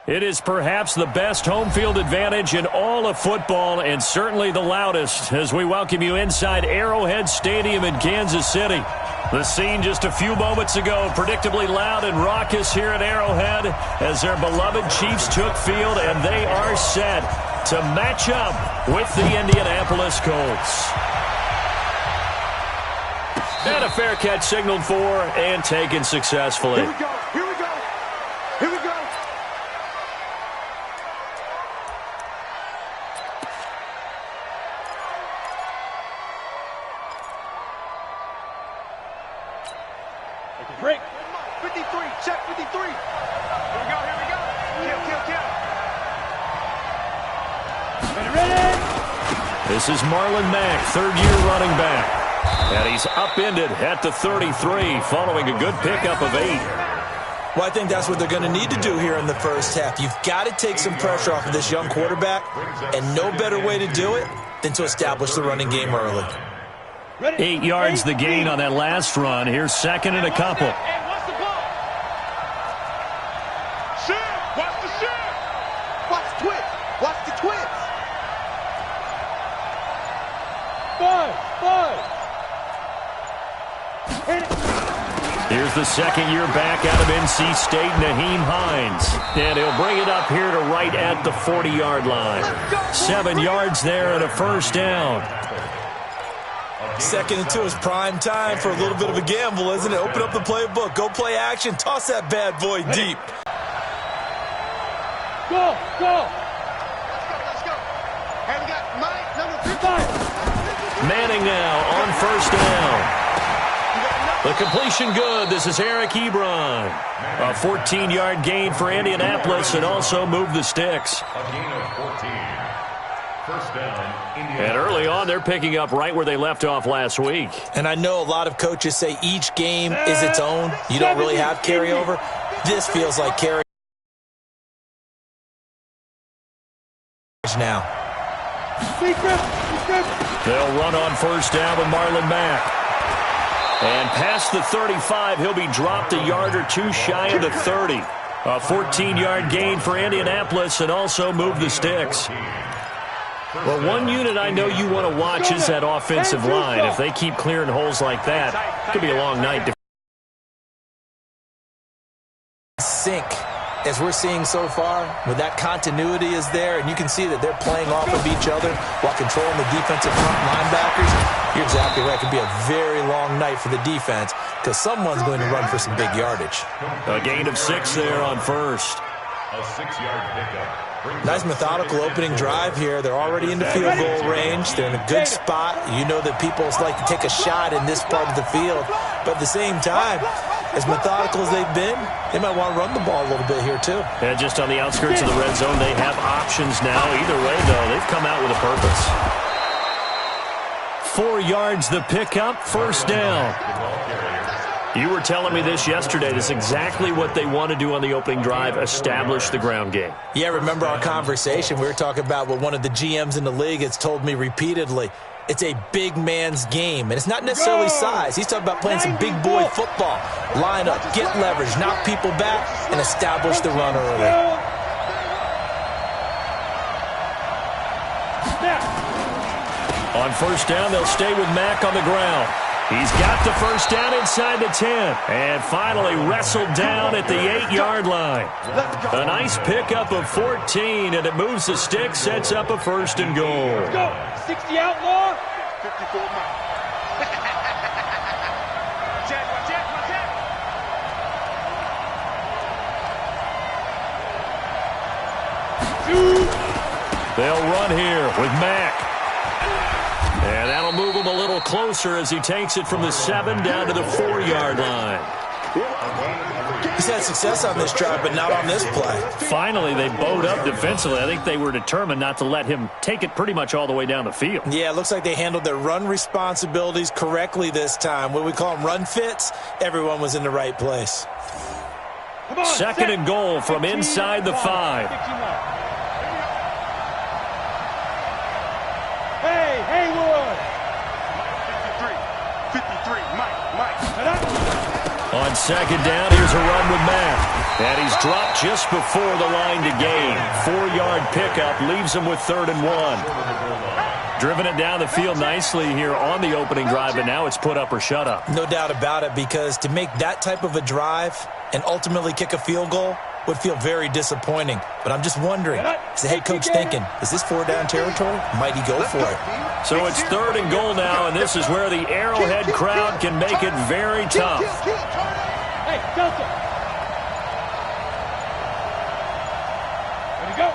It is perhaps the best home field advantage in all of football and certainly the loudest as we welcome you inside Arrowhead Stadium in Kansas City. The scene just a few moments ago, predictably loud and raucous here at Arrowhead as their beloved Chiefs took field and they are set to match up with the Indianapolis Colts. And a fair catch signaled for and taken successfully. Here we go. Here we go. Here we go. Break. 53. Check 53. Here we go. Here we go. Kill. Ready. This is Marlon Mack, third-year running back. And he's upended at the 33 following a good pickup of 8. Well, I think that's what they're going to need to do here in the first half. You've got to take some pressure off of this young quarterback, and no better way to do it than to establish the running game early. 8 yards the gain on that last run. Here's second and a couple. Watch the ball. Shit. Watch the shit. Watch the twitch. Watch the twitch. 5. Here's the second-year back out of NC State, Nyheim Hines. And he'll bring it up here to right at the 40-yard line. 7 yards there and a first down. 2nd and 2 is prime time for a little bit of a gamble, isn't it? Open up the playbook. Go play action. Toss that bad boy deep. Go. Let's go. And we got Mike, number 55. Manning now on first down. The completion good. This is Eric Ebron. A 14-yard gain for Indianapolis and also move the sticks. A gain of 14. First down, Indianapolis. And early on, they're picking up right where they left off last week. And I know a lot of coaches say each game is its own. You don't really have carryover. This feels like carry now. They'll run on first down with Marlon Mack. And past the 35, he'll be dropped a yard or two shy of the 30. A 14-yard gain for Indianapolis and also move the sticks. Well, one unit I know you want to watch is that offensive line. If they keep clearing holes like that, it could be a long night. Sink, as we're seeing so far, with that continuity is there, and you can see that they're playing off of each other while controlling the defensive front linebackers. You're exactly right. It could be a very long night for the defense because someone's going to run for some big yardage. A gain of 6 there on first. A 6-yard pickup. Nice methodical opening drive here. They're already into field goal range. They're in a good spot. You know that people like to take a shot in this part of the field. But at the same time, as methodical as they've been, they might want to run the ball a little bit here too. And just on the outskirts of the red zone, they have options now. Either way, though, they've come out with a purpose. 4 yards the pickup, first down. You were telling me this yesterday. This is exactly what they want to do on the opening drive, establish the ground game. Yeah, remember our conversation? We were talking about what one of the GMs in the league has told me repeatedly. It's a big man's game, and it's not necessarily size. He's talking about playing some big boy football. Line up, get leverage, knock people back, and establish the run early. On first down, they'll stay with Mack on the ground. He's got the first down inside the 10. And finally wrestled down at the 8-yard line. A nice pickup of 14, and it moves the stick, sets up a first and goal. Let's go. 60 outlaw. 54 miles. They'll run here with Mack. And that'll move him a little closer as he takes it from the 7 down to the 4-yard line. He's had success on this drive, but not on this play. Finally, they bowed up defensively. I think they were determined not to let him take it pretty much all the way down the field. Yeah, it looks like they handled their run responsibilities correctly this time. What we call them run fits, everyone was in the right place. Second and goal from inside the 5. Haywood. 53, Mike. On second down, here's a run with Mack. And he's dropped just before the line to gain. 4-yard pickup leaves him with 3rd and 1. Driven it down the field nicely here on the opening drive, but now it's put up or shut up. No doubt about it, because to make that type of a drive and ultimately kick a field goal would feel very disappointing. But I'm just wondering, is the head coach thinking, is this 4-down territory? Might he go for it? So it's 3rd and goal now, and this is where the Arrowhead crowd can make it very tough. Hey, Delta. Ready to go.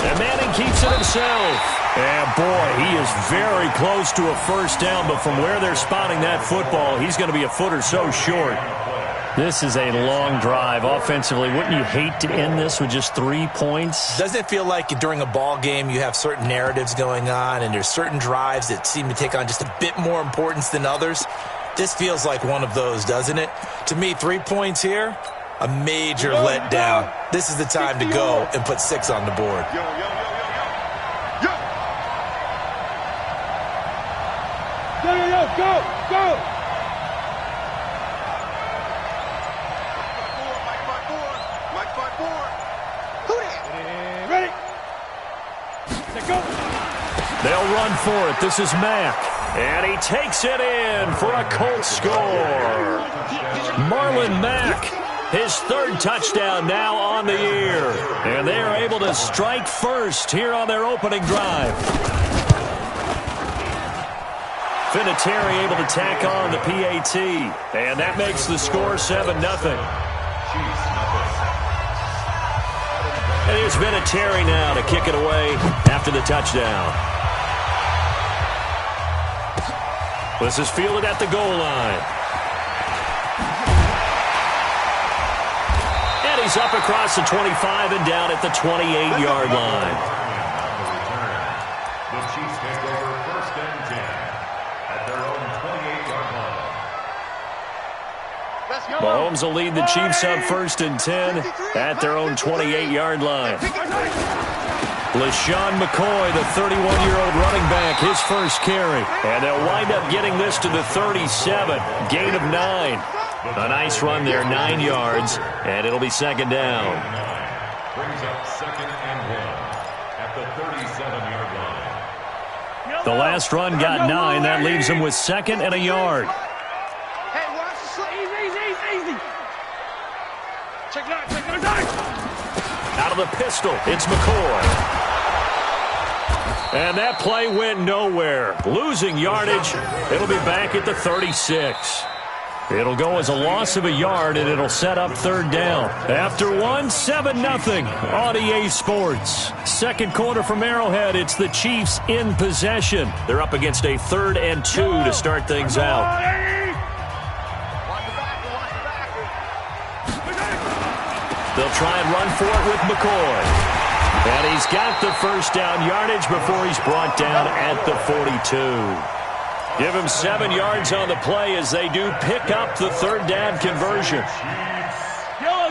And Manning keeps it himself. And boy, he is very close to a first down, but from where they're spotting that football, he's going to be a foot or so short. This is a long drive offensively. Wouldn't you hate to end this with just 3 points? Doesn't it feel like during a ball game you have certain narratives going on and there's certain drives that seem to take on just a bit more importance than others? This feels like one of those, doesn't it? To me, 3 points here, a major letdown. This is the time to go and put 6 on the board. Go, go! Mike 5-4. Who that? Ready? Let's go. They'll run for it. This is Mack. And he takes it in for a Colts score. Marlon Mack, his 3rd touchdown now on the year. And they are able to strike first here on their opening drive. Vinatieri able to tack on the PAT, and that makes the score 7-0. And here's Vinatieri now to kick it away after the touchdown. This is fielded at the goal line. And he's up across the 25 and down at the 28-yard line. The Chiefs take over 1st and 10. At their own 28-yard line. Mahomes will lead the Chiefs on 1st and 10 at their own 28-yard line. LaShawn McCoy, the 31-year-old running back, his first carry. And they'll wind up getting this to the 37, gain of 9. A nice run there, 9 yards, and it'll be 2nd down. Brings up 2nd and 1 at the 37-yard line. The last run got 9. That leaves him with 2nd and a yard. Hey, watch the slip. Easy. Check it out. Out of the pistol, it's McCoy. And that play went nowhere. Losing yardage. It'll be back at the 36. It'll go as a loss of a yard, and it'll set up 3rd down. After 1, 7-0 on EA Sports. Second quarter from Arrowhead. It's the Chiefs in possession. They're up against a 3rd and 2 to start things out. They'll try and run for it with McCoy. And he's got the first down yardage before he's brought down at the 42. Give him 7 yards on the play as they do pick up the 3rd down conversion. Go!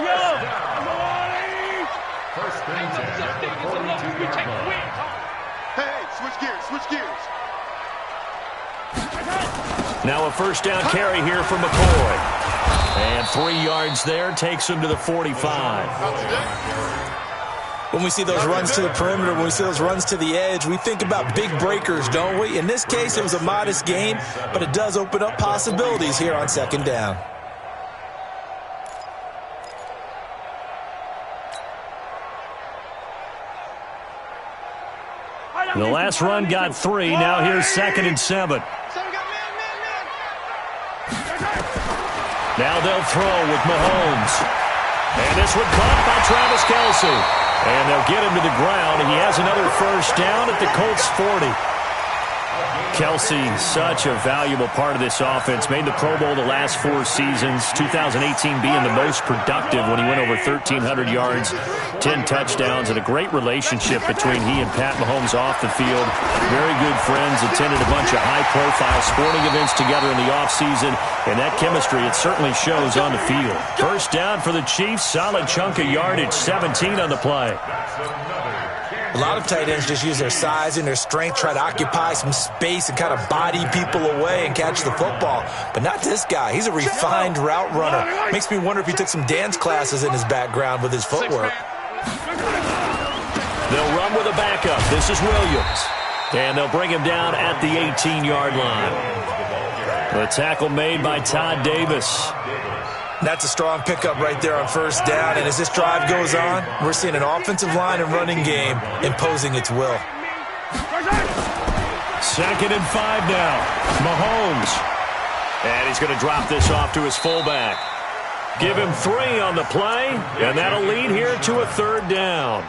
1st and 10 at the 42-yard line. Hey, switch gears. Now a first down carry here for McCoy. And 3 yards there takes him to the 45. When we see those runs to the perimeter, when we see those runs to the edge, we think about big breakers, don't we? In this case, it was a modest gain, but it does open up possibilities here on 2nd down. The last run got 3. Now here's 2nd and 7. Now they'll throw with Mahomes. And this one caught by Travis Kelce. And they'll get him to the ground. He has another first down at the Colts 40. Kelce, such a valuable part of this offense. Made the Pro Bowl the last 4 seasons. 2018 being the most productive when he went over 1,300 yards, 10 touchdowns, and a great relationship between he and Pat Mahomes off the field. Very good friends, attended a bunch of high-profile sporting events together in the offseason, and that chemistry, it certainly shows on the field. First down for the Chiefs, solid chunk of yardage, 17 on the play. That's another A lot of tight ends just use their size and their strength, try to occupy some space and kind of body people away and catch the football. But not this guy. He's a refined route runner. Makes me wonder if he took some dance classes in his background with his footwork. They'll run with a backup. This is Williams. And they'll bring him down at the 18-yard line. The tackle made by Todd Davis. That's a strong pickup right there on first down. And as this drive goes on, we're seeing an offensive line and running game imposing its will. 2nd and 5 now. Mahomes. And he's going to drop this off to his fullback. Give him 3 on the play, and that'll lead here to a 3rd down.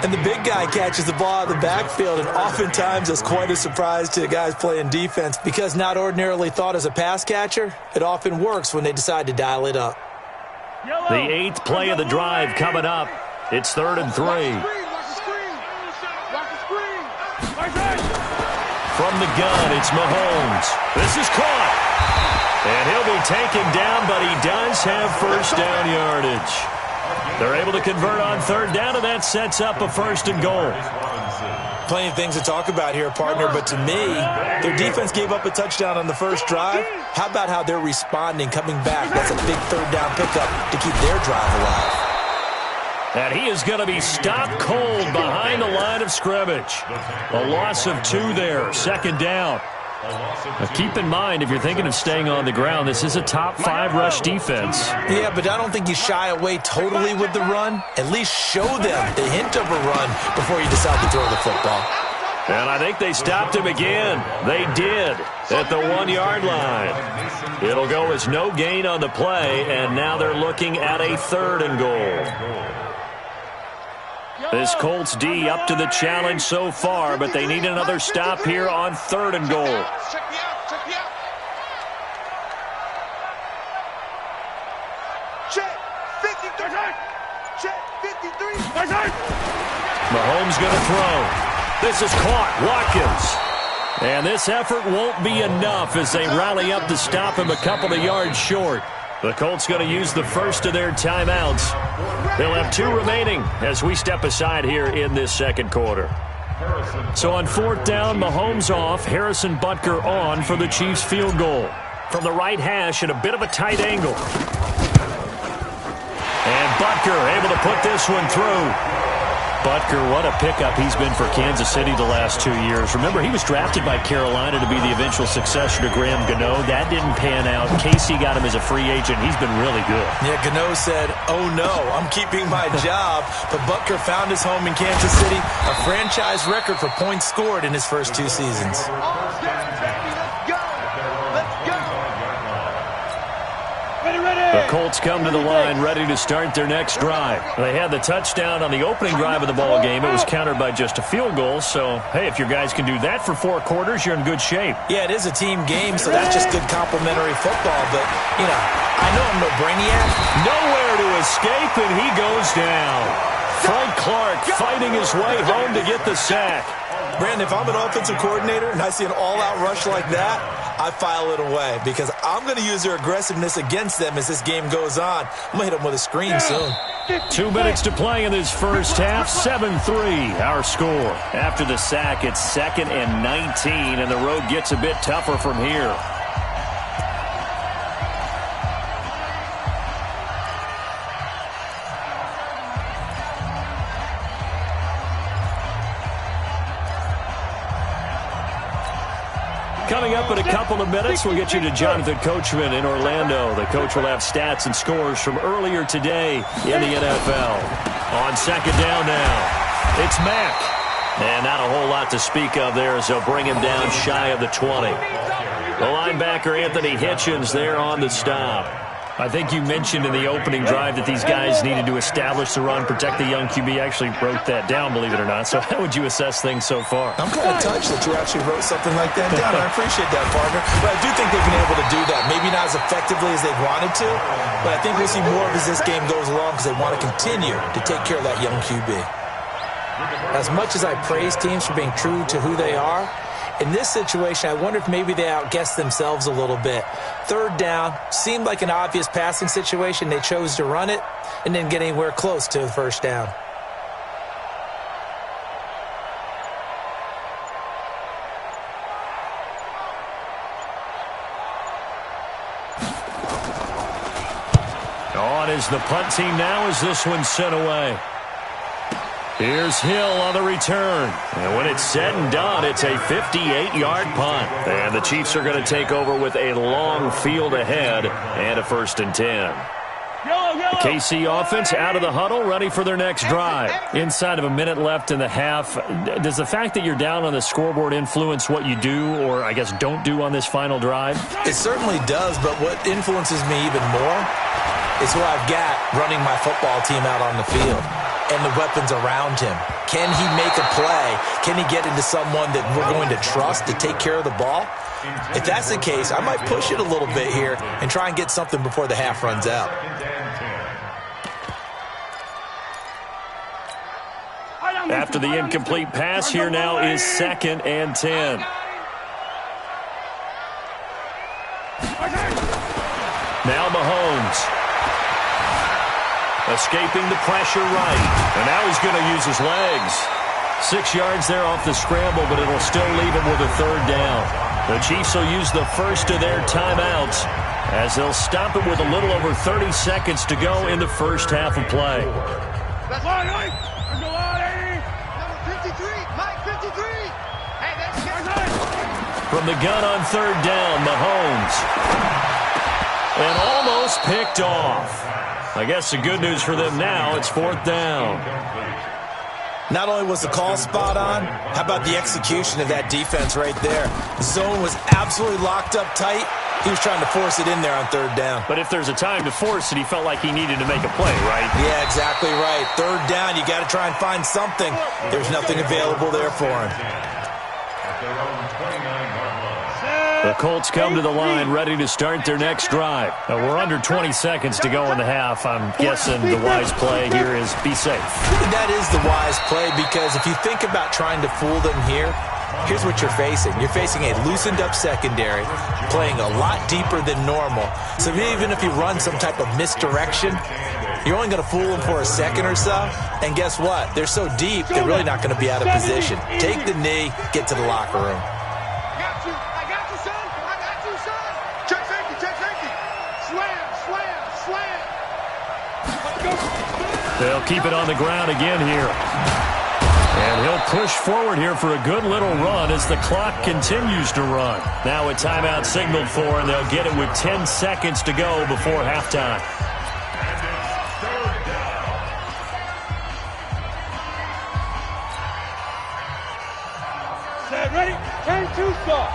And the big guy catches the ball out of the backfield, and oftentimes that's quite a surprise to the guys playing defense because not ordinarily thought as a pass catcher, it often works when they decide to dial it up. The 8th play of the drive coming up. It's 3rd and 3. From the gun, it's Mahomes. This is caught. And he'll be taken down, but he does have first down yardage. They're able to convert on 3rd down, and that sets up a 1st and goal. Plenty of things to talk about here, partner, but to me, their defense gave up a touchdown on the first drive. How about how they're responding, coming back? That's a big 3rd down pickup to keep their drive alive. And he is going to be stopped cold behind the line of scrimmage. A loss of 2 there, 2nd down. Now keep in mind, if you're thinking of staying on the ground, this is a top 5 rush defense. Yeah, but I don't think you shy away totally with the run. At least show them the hint of a run before you decide to throw the football. And I think they stopped him again. They did at the 1-yard line. It'll go as no gain on the play, and now they're looking at a 3rd and goal. This Colts D up to the challenge so far, but they need another stop here on 3rd and goal. Check me out. Check 53. Check 53. Mahomes going to throw. This is caught. Watkins. And this effort won't be enough as they rally up to stop him a couple of yards short. The Colts going to use the first of their timeouts. They'll have 2 remaining as we step aside here in this 2nd quarter. So on 4th down, Mahomes off, Harrison Butker on for the Chiefs field goal. From the right hash at a bit of a tight angle. And Butker able to put this one through. Butker, what a pickup he's been for Kansas City the last 2 years. Remember, he was drafted by Carolina to be the eventual successor to Graham Gano. That didn't pan out. Casey got him as a free agent. He's been really good. Yeah, Gano said, oh no, I'm keeping my job. But Butker found his home in Kansas City, a franchise record for points scored in his first 2 seasons. The Colts come to the line ready to start their next drive. They had the touchdown on the opening drive of the ball game. It was countered by just a field goal. So, hey, if your guys can do that for 4 quarters, you're in good shape. Yeah, it is a team game, so that's just good complimentary football. But, you know, I know I'm no brainiac. Nowhere to escape, and he goes down. Frank Clark fighting his way home to get the sack. Brandon, if I'm an offensive coordinator and I see an all-out rush like that, I file it away because I'm going to use their aggressiveness against them as this game goes on. I'm going to hit them with a screen soon. 2 minutes to play in this first half. 7-3 our score. After the sack, it's 2nd and 19, and the road gets a bit tougher from here. Coming up in a couple of minutes, we'll get you to Jonathan Coachman in Orlando. The coach will have stats and scores from earlier today in the NFL. On 2nd down now, it's Mack. And not a whole lot to speak of there as they'll bring him down shy of the 20. The linebacker, Anthony Hitchens, there on the stop. I think you mentioned in the opening drive that these guys needed to establish the run, protect the young QB. I actually wrote that down, believe it or not. So how would you assess things so far? I'm kind of touched that you actually wrote something like that down. I appreciate that, partner. But I do think they've been able to do that. Maybe not as effectively as they wanted to, but I think we'll see more of as this game goes along because they want to continue to take care of that young QB. As much as I praise teams for being true to who they are, in this situation, I wonder if maybe they outguessed themselves a little bit. 3rd down seemed like an obvious passing situation. They chose to run it and didn't get anywhere close to the first down. is the punt team now as this one's sent away. Here's Hill on the return. And when it's said and done, it's a 58-yard punt. And the Chiefs are going to take over with a long field ahead and a 1st and 10. The KC offense out of the huddle, ready for their next drive. Inside of a minute left in the half, does the fact that you're down on the scoreboard influence what you do or, I guess, don't do on this final drive? It certainly does, but what influences me even more is who I've got running my football team out on the field and the weapons around him. Can he make a play? Can he get into someone that we're going to trust to take care of the ball? If that's the case, I might push it a little bit here and try and get something before the half runs out. After the incomplete pass, here now is 2nd and 10. Now Mahomes. Escaping the pressure right. And now he's going to use his legs. 6 yards there off the scramble, but it'll still leave him with a 3rd down. The Chiefs will use the first of their timeouts as they'll stop it with a little over 30 seconds to go in the first half of play. From the gun on 3rd down, Mahomes. And almost picked off. I guess the good news for them now, it's 4th down. Not only was the call spot on, how about the execution of that defense right there? The zone was absolutely locked up tight. He was trying to force it in there on 3rd down. But if there's a time to force it, he felt like he needed to make a play, right? Yeah, exactly right. 3rd down, you got to try and find something. There's nothing available there for him. The Colts come to the line ready to start their next drive. Now, we're under 20 seconds to go in the half. I'm guessing the wise play here is be safe. That is the wise play because if you think about trying to fool them here, here's what you're facing. You're facing a loosened up secondary, playing a lot deeper than normal. So even if you run some type of misdirection, you're only going to fool them for a second or so. And guess what? They're so deep, they're really not going to be out of position. Take the knee, get to the locker room. They'll keep it on the ground again here. And he'll push forward here for a good little run as the clock continues to run. Now a timeout signaled for, and they'll get it with 10 seconds to go before halftime. Set, ready? Turn 2 stop.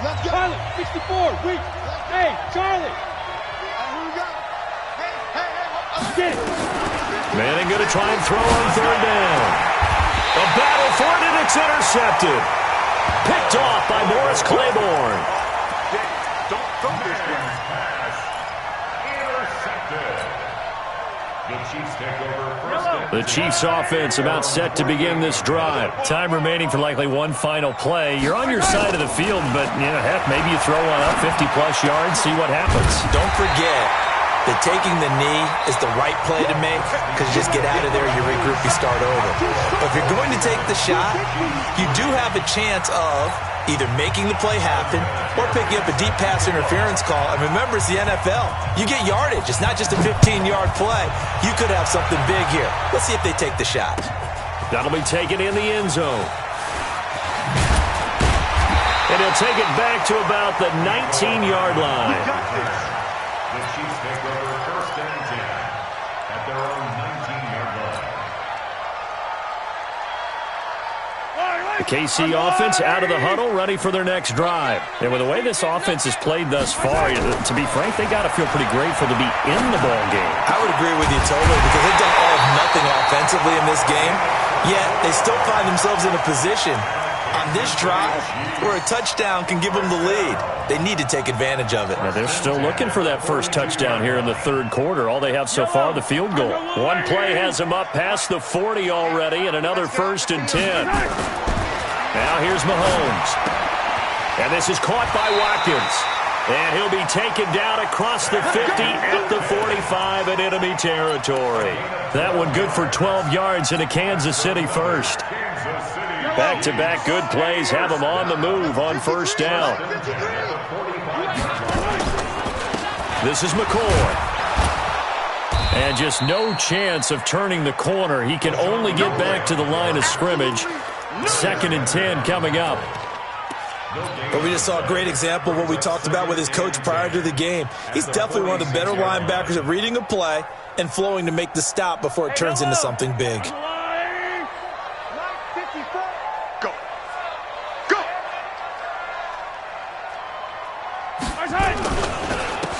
Let's go. Charlie, 64, weak. Hey, Charlie. Here we go. Hey, Manning going to try and throw on 3rd down. A battle for it, and it's intercepted. Picked off by Morris Claiborne. Don't throw this one. Pass. Intercepted. The Chiefs take over 1st and 10. The Chiefs offense about set to begin this drive. Time remaining for likely one final play. You're on your side of the field, but, heck, maybe you throw one up 50-plus yards, see what happens. Don't forget that taking the knee is the right play to make because you just get out of there, you regroup, you start over. But if you're going to take the shot, you do have a chance of either making the play happen or picking up a deep pass interference call. And remember, it's the NFL. You get yardage. It's not just a 15-yard play. You could have something big here. Let's see if they take the shot. That'll be taken in the end zone. And he'll take it back to about the 19-yard line. The Chiefs take over 1st and 10 at their own 19-yard line. The KC offense out of the huddle, ready for their next drive. And with the way this offense has played thus far, to be frank, they got to feel pretty grateful to be in the ball game. I would agree with you totally because they've done all of nothing offensively in this game, yet they still find themselves in a position on this drive where a touchdown can give them the lead. They need to take advantage of it. Now they're still looking for that first touchdown here in the 3rd quarter. All they have so far, the field goal. One play has them up past the 40 already, and another 1st and 10. Now here's Mahomes. And this is caught by Watkins. And he'll be taken down across the 50 at the 45 in enemy territory. That one good for 12 yards into Kansas City first. Back-to-back good plays have them on the move on 1st down. This is McCoy. And just no chance of turning the corner. He can only get back to the line of scrimmage. 2nd and 10 coming up. But we just saw a great example of what we talked about with his coach prior to the game. He's definitely one of the better linebackers at reading a play and flowing to make the stop before it turns into something big. Go. Go.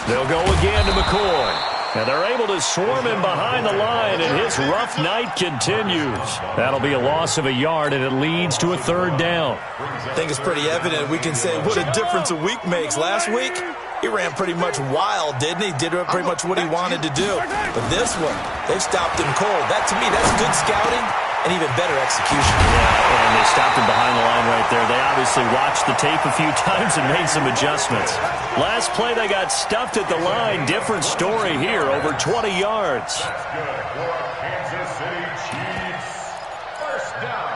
They'll go again to McCoy. And they're able to swarm him behind the line, and his rough night continues. That'll be a loss of a yard, and it leads to a 3rd down. I think it's pretty evident. We can say what a difference a week makes. Last week, he ran pretty much wild, didn't he? Did pretty much what he wanted to do. But this one, they've stopped him cold. That, to me, that's good scouting and even better execution. Yeah, and they stopped him behind the line right there. They obviously watched the tape a few times and made some adjustments. Last play, they got stuffed at the line. Different story here, over 20 yards. That's good for Kansas City Chiefs. 1st down.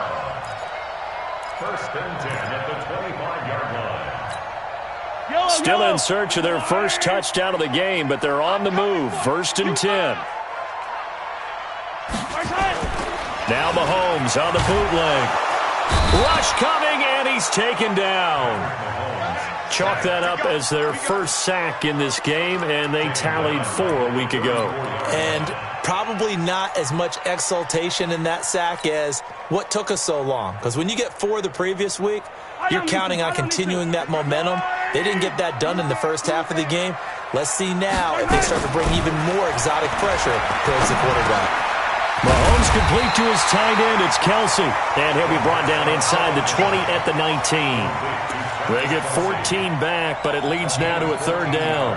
1st and 10 at the 25-yard line. Still in search of their first touchdown of the game, but they're on the move. 1st and 10. Now Mahomes on the bootleg. Rush coming, and he's taken down. Chalk that up as their first sack in this game, and they tallied 4 a week ago. And probably not as much exultation in that sack as what took us so long. Because when you get 4 the previous week, you're counting on continuing that momentum. They didn't get that done in the first half of the game. Let's see now if they start to bring even more exotic pressure towards the quarterback. Mahomes complete to his tight end. It's Kelsey. And he'll be brought down inside the 20 at the 19. They get 14 back, but it leads now to a 3rd down.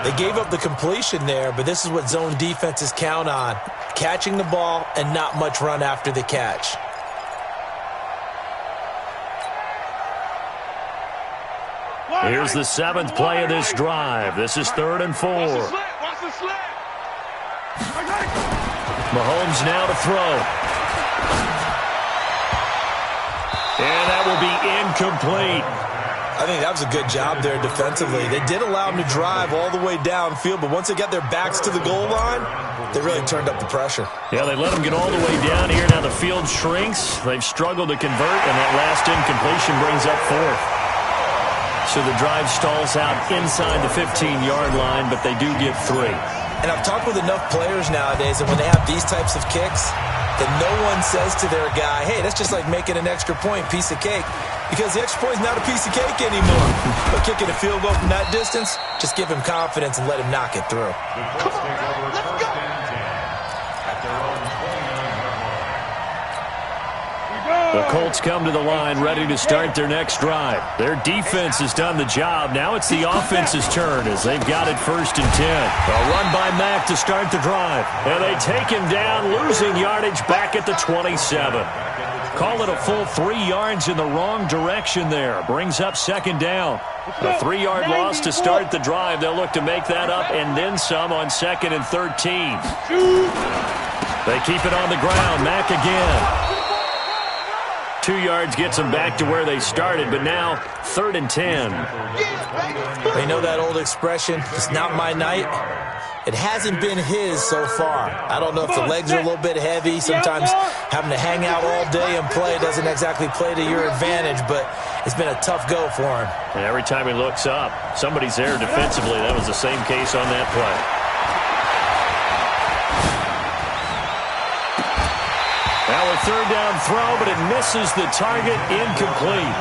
They gave up the completion there, but this is what zone defenses count on. Catching the ball and not much run after the catch. Here's the 7th play of this drive. This is 3rd and 4. Watch the slant. Mahomes now to throw. And that will be incomplete. I think that was a good job there defensively. They did allow him to drive all the way downfield, but once they got their backs to the goal line, they really turned up the pressure. Yeah, they let him get all the way down here. Now the field shrinks. They've struggled to convert, and that last incompletion brings up 4th. So the drive stalls out inside the 15-yard line, but they do get 3. And I've talked with enough players nowadays that when they have these types of kicks, that no one says to their guy, hey, that's just like making an extra point, piece of cake. Because the extra point is not a piece of cake anymore. But kicking a field goal from that distance, just give him confidence and let him knock it through. Come on, let's go. The Colts come to the line ready to start their next drive. Their defense has done the job. Now it's the offense's turn as they've got it 1st and 10. A run by Mack to start the drive. And they take him down, losing yardage back at the 27. Call it a full 3 yards in the wrong direction there. Brings up 2nd down. A 3-yard loss to start the drive. They'll look to make that up and then some on 2nd and 13. They keep it on the ground. Mack again. 2 yards gets them back to where they started, but now 3rd and 10. They know that old expression, it's not my night. It hasn't been his so far. I don't know if the legs are a little bit heavy. Sometimes having to hang out all day and play doesn't exactly play to your advantage, but it's been a tough go for him. And every time he looks up, somebody's there defensively. That was the same case on that play. Now a 3rd down throw, but it misses the target, incomplete.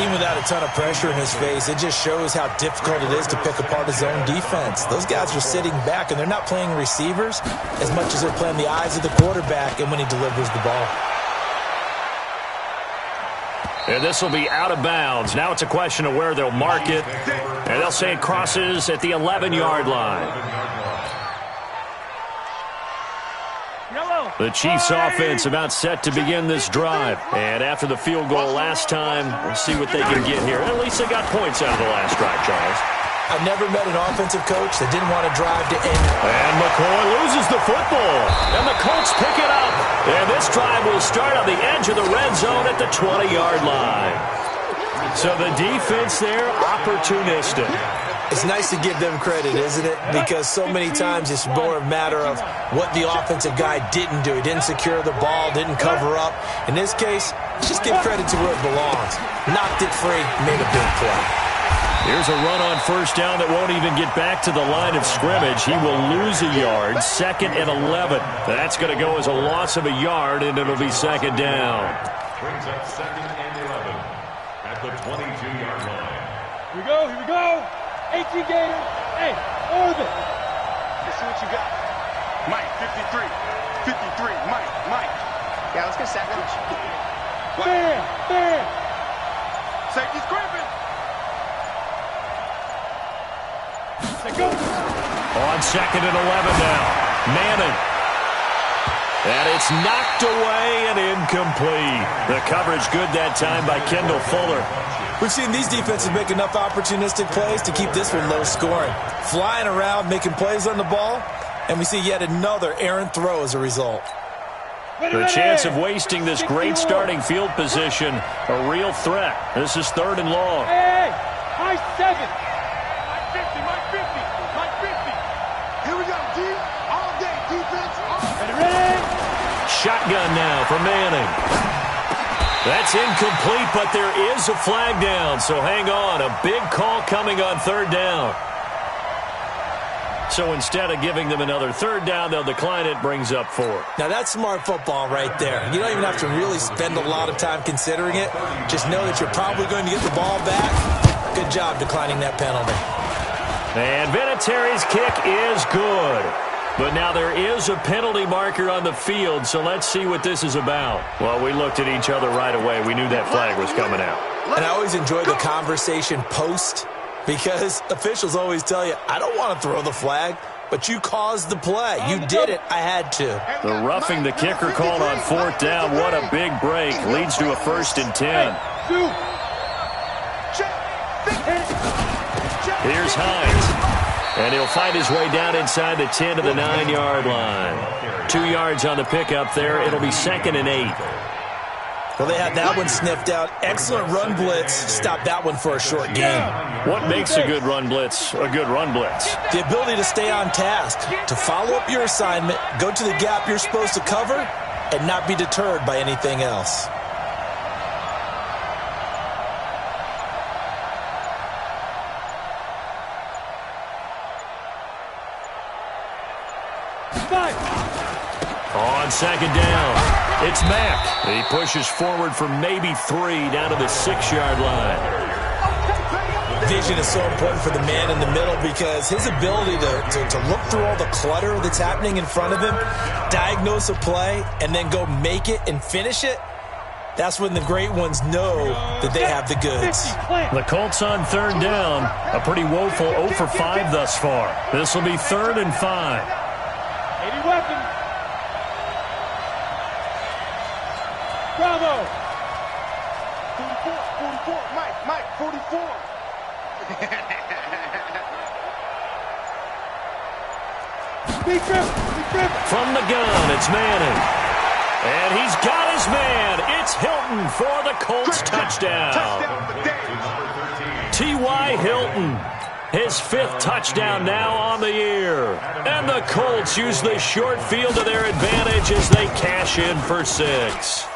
Even without a ton of pressure in his face, it just shows how difficult it is to pick apart his own defense. Those guys are sitting back, and they're not playing receivers as much as they're playing the eyes of the quarterback and when he delivers the ball. And this will be out of bounds. Now it's a question of where they'll mark it. And they'll say it crosses at the 11-yard line. The Chiefs' offense about set to begin this drive. And after the field goal last time, we'll see what they can get here. At least they got points out of the last drive, Charles. I've never met an offensive coach that didn't want to drive to end. And McCoy loses the football. And the Colts pick it up. And this drive will start on the edge of the red zone at the 20-yard line. So the defense there, opportunistic. It's nice to give them credit, isn't it? Because so many times it's more a matter of what the offensive guy didn't do. He didn't secure the ball, didn't cover up. In this case, just give credit to where it belongs. Knocked it free, made a big play. Here's a run on first down that won't even get back to the line of scrimmage. He will lose a yard, 2nd and 11. That's going to go as a loss of a yard, and it'll be 2nd down. Brings up 2nd and 11 at the 22-yard line. Here we go, here we go. 18 Gator. Hey, orbit. Let's see what you got. Mike, 53. 53. Mike. Yeah, let's get sack lunch. Bam. Safety's creeping. Go. On 2nd and 11 now. Manning. And it's knocked away and incomplete. The coverage good that time by Kendall Fuller. We've seen these defenses make enough opportunistic plays to keep this one low scoring. Flying around, making plays on the ball, and we see yet another errant throw as a result. The chance of wasting this great starting field position, a real threat. This is 3rd and long. Hey, high 7. Mike 50. Here we go, D. All day defense. Ready. Shotgun now for Manning. That's incomplete, but there is a flag down, so hang on. A big call coming on 3rd down. So instead of giving them another 3rd down, they'll decline it, brings up 4. Now that's smart football right there. You don't even have to really spend a lot of time considering it. Just know that you're probably going to get the ball back. Good job declining that penalty. And Vinatieri's kick is good. But now there is a penalty marker on the field, so let's see what this is about. Well, we looked at each other right away. We knew that flag was coming out. And I always enjoy the conversation post, because officials always tell you, I don't want to throw the flag, but you caused the play. You did it. I had to. The roughing the kicker called on 4th down. What a big break. Leads to a 1st and 10. Here's Hines. And he'll fight his way down inside the 10 to the 9-yard line. 2 yards on the pickup there. It'll be 2nd and 8. Well, they had that one sniffed out. Excellent run blitz. Stopped that one for a short gain. What makes a good run blitz a good run blitz? The ability to stay on task, to follow up your assignment, go to the gap you're supposed to cover, and not be deterred by anything else. On 2nd down, it's Mack. He pushes forward for maybe 3 down to the 6-yard line. Vision is so important for the man in the middle because his ability to look through all the clutter that's happening in front of him, diagnose a play, and then go make it and finish it, that's when the great ones know that they have the goods. The Colts on 3rd down, a pretty woeful 0 for 5 thus far. This will be 3rd and 5. 80 weapons. Bravo. 44, Mike, 44. From the gun, it's Manning. And he's got his man. It's Hilton for the Colts touchdown. T.Y. Hilton, his 5th touchdown now on the year. And the Colts use the short field to their advantage as they cash in for 6.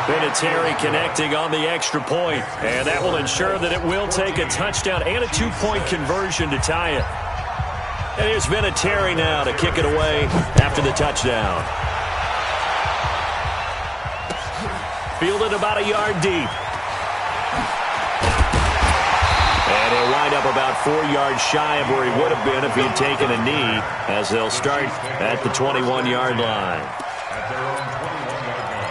Vinatieri connecting on the extra point, and that will ensure that it will take a touchdown and a 2-point conversion to tie it. And here's Vinatieri now to kick it away after the touchdown. Fielded about a yard deep. And he'll wind up about 4 yards shy of where he would have been if he had taken a knee, as they'll start at the 21-yard line. At their own 21-yard line.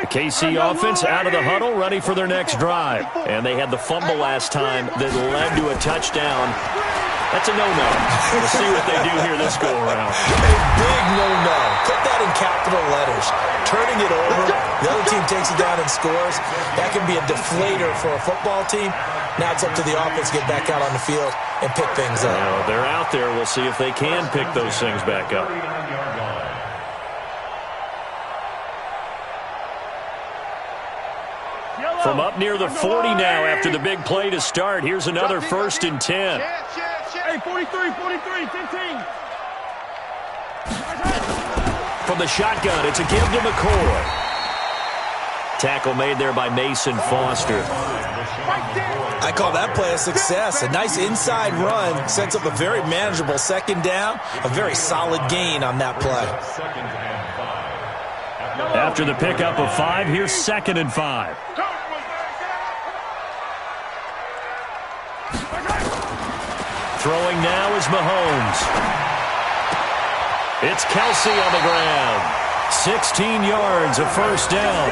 The KC offense out of the huddle, ready for their next drive. And they had the fumble last time that led to a touchdown. That's a no-no. We'll see what they do here this go-around. A big no-no. Put that in capital letters. Turning it over, the other team takes it down and scores. That can be a deflator for a football team. Now it's up to the offense to get back out on the field and pick things up. Well, they're out there. We'll see if they can pick those things back up. From up near the 40 now after the big play to start. Here's another 1st and 10. Hey, 43, 15. From the shotgun, it's a give to McCoy. Tackle made there by Mason Foster. I call that play a success. A nice inside run sets up a very manageable 2nd down. A very solid gain on that play. After the pickup of 5, here's 2nd and 5. Throwing now is Mahomes. It's Kelsey on the ground. 16 yards, a 1st down.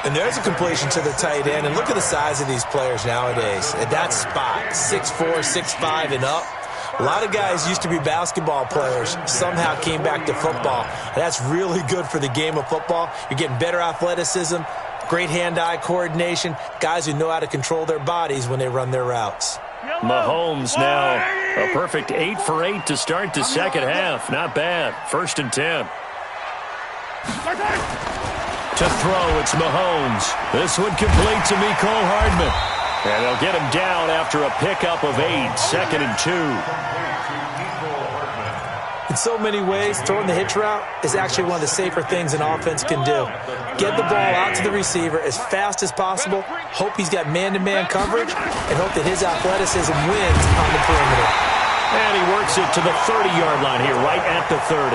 And there's a completion to the tight end. And look at the size of these players nowadays. At that spot, 6'4", 6'5", and up. A lot of guys used to be basketball players, somehow came back to football. That's really good for the game of football. You're getting better athleticism, great hand-eye coordination, guys who know how to control their bodies when they run their routes. Mahomes now a perfect 8 for 8 to start the 2nd half. Not bad. 1st and 10. To throw, it's Mahomes. This one complete to Mecole Hardman. And they'll get him down after a pickup of 8. 2nd and 2. In so many ways, throwing the hitch route is actually one of the safer things an offense can do. Get the ball out to the receiver as fast as possible, hope he's got man-to-man coverage, and hope that his athleticism wins on the perimeter. And he works it to the 30-yard line here, right at the 30.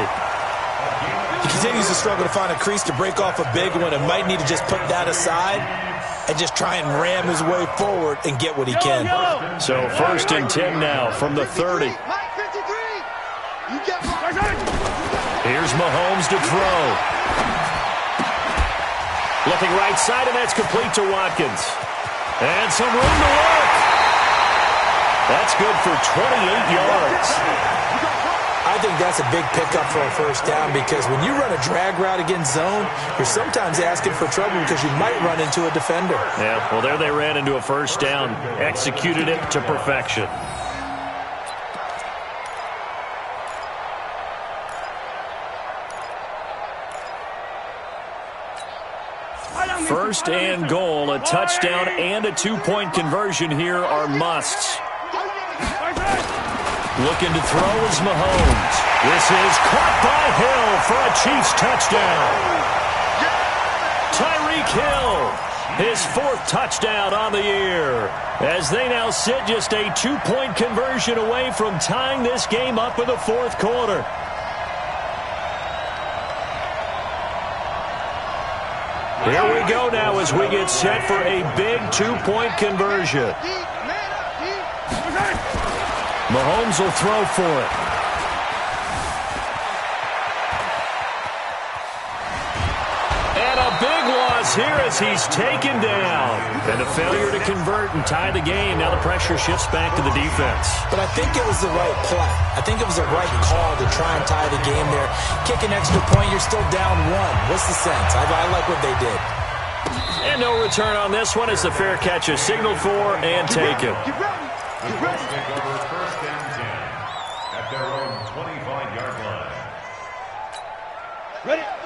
He continues to struggle to find a crease to break off a big one and might need to just put that aside and just try and ram his way forward and get what he can. So 1st and 10 now from the 30. Here's Mahomes to throw. Looking right side, and that's complete to Watkins. And some room to work. That's good for 28 yards. I think that's a big pickup for a 1st down because when you run a drag route against zone, you're sometimes asking for trouble because you might run into a defender. Yeah, well, there they ran into a 1st down. Executed it to perfection. First and goal, a touchdown and a 2-point conversion here are musts. Looking to throw is Mahomes. This is caught by Hill for a Chiefs touchdown. Tyreek Hill, his 4th touchdown on the year, as they now sit just a 2-point conversion away from tying this game up in the 4th quarter. Here we go now as we get set for a big 2-point conversion. Mahomes will throw for it. And a big loss here as he's taken down. And a failure to convert and tie the game. Now the pressure shifts back to the defense. But I think it was the right play. I think it was the right call to try and tie the game there. Kick an extra point, you're still down 1. What's the sense? I like what they did. And no return on this one as the fair catch is signaled for and taken. Take over 1st and 10 at their own 25-yard line.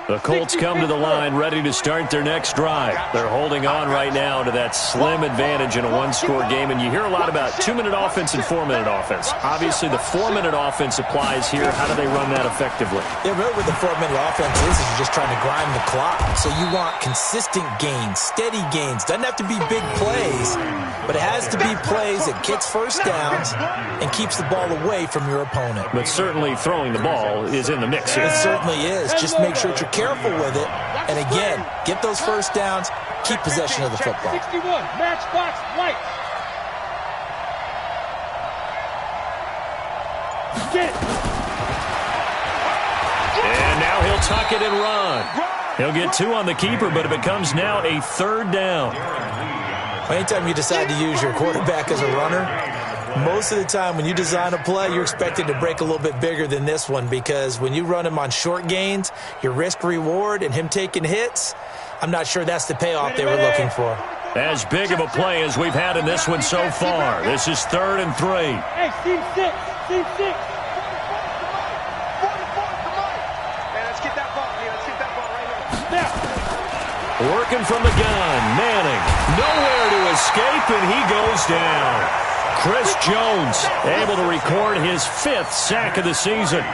The Colts come to the line ready to start their next drive. They're holding on right now to that slim advantage in a 1-score game. And you hear a lot about 2-minute offense and 4-minute offense. Obviously, the 4-minute offense applies here. How do they run that effectively? Yeah, really what the 4-minute offense is you're just trying to grind the clock. So you want consistent gains, steady gains. Doesn't have to be big plays, but it has to be plays that gets 1st downs and keeps the ball away from your opponent. But certainly throwing the ball is in the mix here. It certainly is. Just make sure that you're careful with it. And again, get those 1st downs, keep possession of the football. 61, matchbox, light. Get it. And now he'll tuck it and run. He'll get 2 on the keeper, but it becomes now a 3rd down. Anytime you decide to use your quarterback as a runner, most of the time when you design a play, you're expected to break a little bit bigger than this one because when you run him on short gains, your risk-reward and him taking hits, I'm not sure that's the payoff they were looking for. As big of a play as we've had in this one so far. This is 3rd and 3. Hey, team 6. Team 6. Working from the gun, Manning. Nowhere to escape, and he goes down. Chris Jones able to record his 5th sack of the season.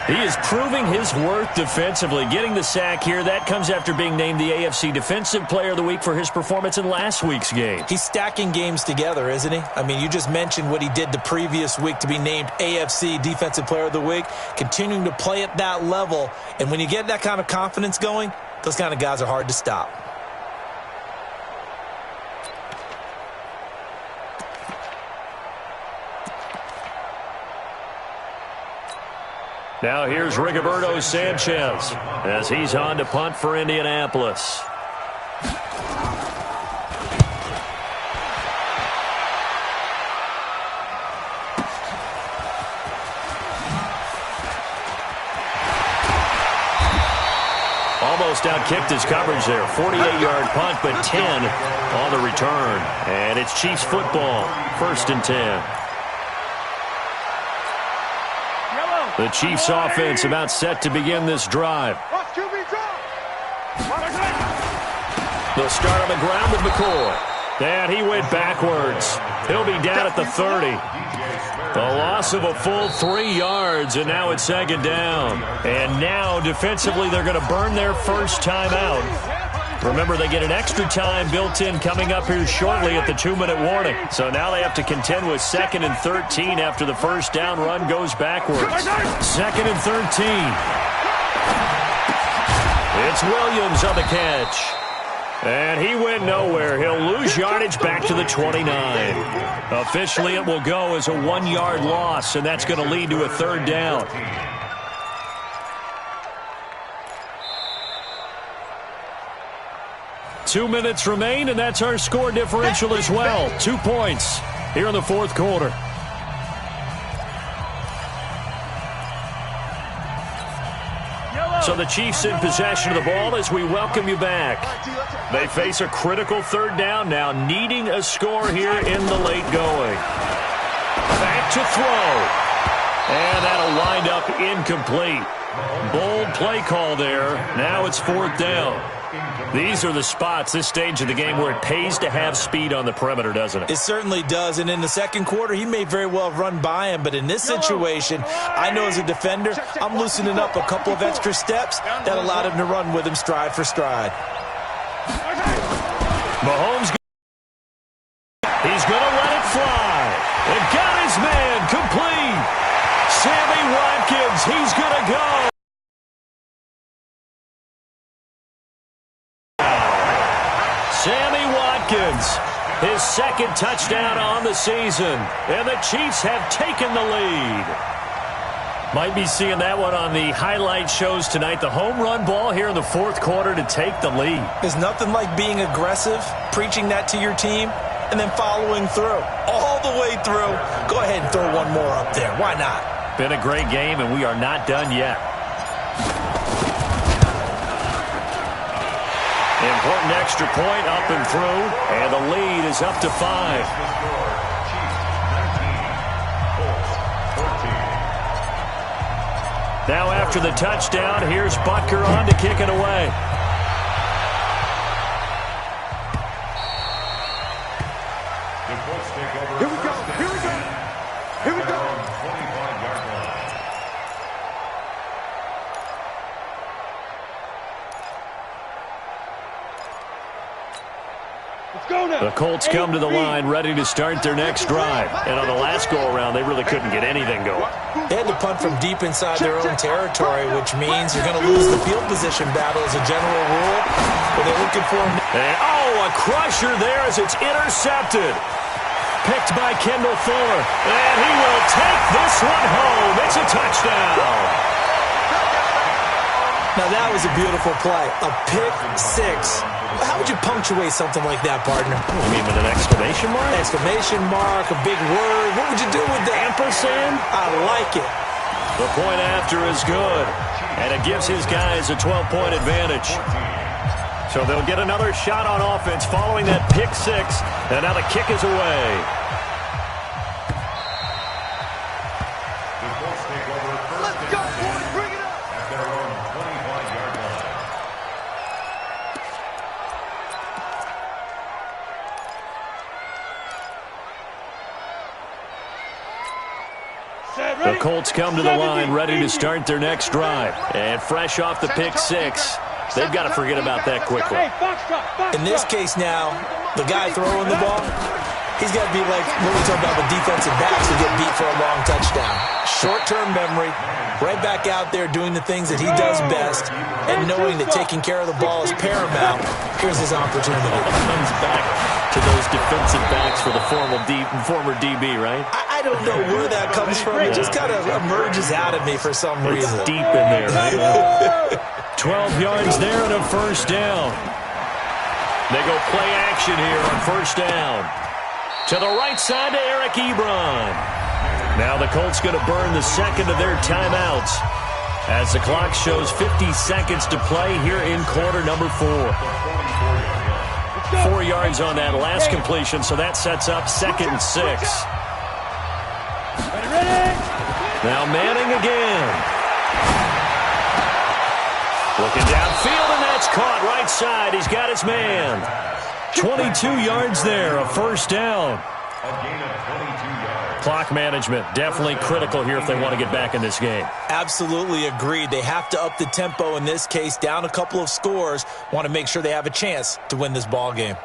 He is proving his worth defensively. Getting the sack here, that comes after being named the AFC Defensive Player of the Week for his performance in last week's game. He's stacking games together, isn't he? I mean, you just mentioned what he did the previous week to be named AFC Defensive Player of the Week. Continuing to play at that level, and when you get that kind of confidence going, those kind of guys are hard to stop. Now here's Rigoberto Sanchez as he's on to punt for Indianapolis. Almost outkicked his coverage there. 48-yard punt, but 10 on the return. And it's Chiefs football, 1st and 10. The Chiefs offense about set to begin this drive. They'll start on the ground with McCoy. And he went backwards. He'll be down at the 30. A loss of a full 3 yards, and now it's 2nd down. And now, defensively, they're going to burn their first time out. Remember, they get an extra time built in coming up here shortly at the 2-minute warning. So now they have to contend with 2nd and 13 after the first down run goes backwards. 2nd and 13. It's Williams on the catch. And he went nowhere. He'll lose yardage back to the 29. Officially, it will go as a 1-yard loss, and that's going to lead to a 3rd down. Two minutes remain, and that's our score differential as well. 2 points here in the 4th quarter. So the Chiefs in possession of the ball as we welcome you back. They face a critical 3rd down now, needing a score here in the late going. Back to throw. And that'll wind up incomplete. Bold play call there. Now it's 4th down. These are the spots, this stage of the game, where it pays to have speed on the perimeter, doesn't it? It certainly does, and in the 2nd quarter, he may very well have run by him, but in this situation, I know as a defender, I'm loosening up a couple of extra steps that allowed him to run with him stride for stride. Mahomes, he's going to let it fly. And got his man complete. Sammy Watkins, he's going to go. Sammy Watkins, his 2nd touchdown on the season. And the Chiefs have taken the lead. Might be seeing that one on the highlight shows tonight. The home run ball here in the 4th quarter to take the lead. There's nothing like being aggressive, preaching that to your team, and then following through. All the way through. Go ahead and throw one more up there. Why not? Been a great game, and we are not done yet. Important extra point up and through, and the lead is up to 5. Now after the touchdown, here's Butker on to kick it away. Here we go. Here we go. Here we go. The Colts come to the line ready to start their next drive. And on the last go-around, they really couldn't get anything going. They had to punt from deep inside their own territory, which means you're going to lose the field position battle as a general rule. But they're looking for him. And, a crusher there as it's intercepted. Picked by Kendall Fuller. And he will take this one home. It's a touchdown. Now, that was a beautiful play. A pick 6. How would you punctuate something like that, partner? You mean with an exclamation mark? Exclamation mark, a big word. What would you do with that? Ampersand? I like it. The point after is good. And it gives his guys a 12-point advantage. So they'll get another shot on offense following that pick six. And now the kick is away. Let's go, boys. Bring it up. At their own 25-yard line. The Colts come to the line ready to start their next drive. And fresh off the pick six, they've got to forget about that quickly. In this case now, the guy throwing the ball, he's got to be like what we talked about with defensive backs who get beat for a long touchdown. Short-term memory, right back out there doing the things that he does best, and knowing that taking care of the ball is paramount. Here's his opportunity. Comes back to those defensive backs for the former DB, right? I don't know where that comes from. It just kind of emerges out of me for some reason. It's deep in there, right? 12 yards there and a first down. They go play action here on first down. To the right side to Eric Ebron. Now the Colts going to burn the second of their timeouts as the clock shows 50 seconds to play here in quarter number 4. 4 yards on that last completion, so that sets up 2nd and 6. Now Manning again. Looking downfield, and that's caught right side. He's got his man. 22 yards there, a first down. A gain of 22 yards. Clock management, definitely critical here if they want to get back in this game. Absolutely agreed. They have to up the tempo in this case, down a couple of scores. Want to make sure they have a chance to win this ball game.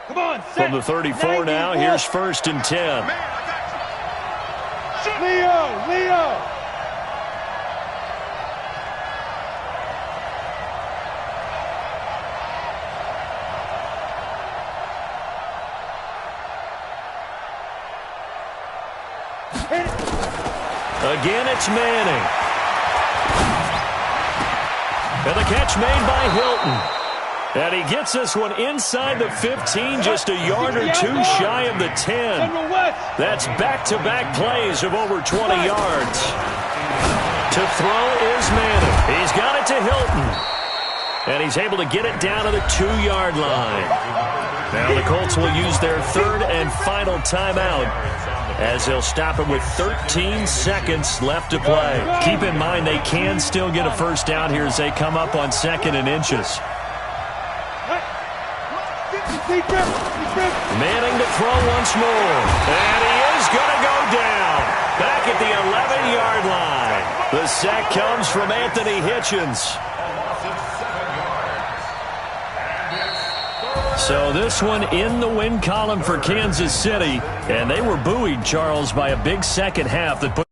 Come on, From the 34 now, here's 1st and 10. Leo! Again, it's Manning. And the catch made by Hilton. And he gets this one inside the 15, just a yard or two shy of the 10. That's back-to-back plays of over 20 yards. To throw is Manning. He's got it to Hilton. And he's able to get it down to the 2-yard line. Now the Colts will use their 3rd and final timeout as they'll stop it with 13 seconds left to play. Keep in mind they can still get a first down here as they come up on 2nd and inches. Manning to throw once more. And he is going to go down. Back at the 11-yard line. The sack comes from Anthony Hitchens. So this one in the win column for Kansas City. And they were buoyed, Charles, by a big second half that put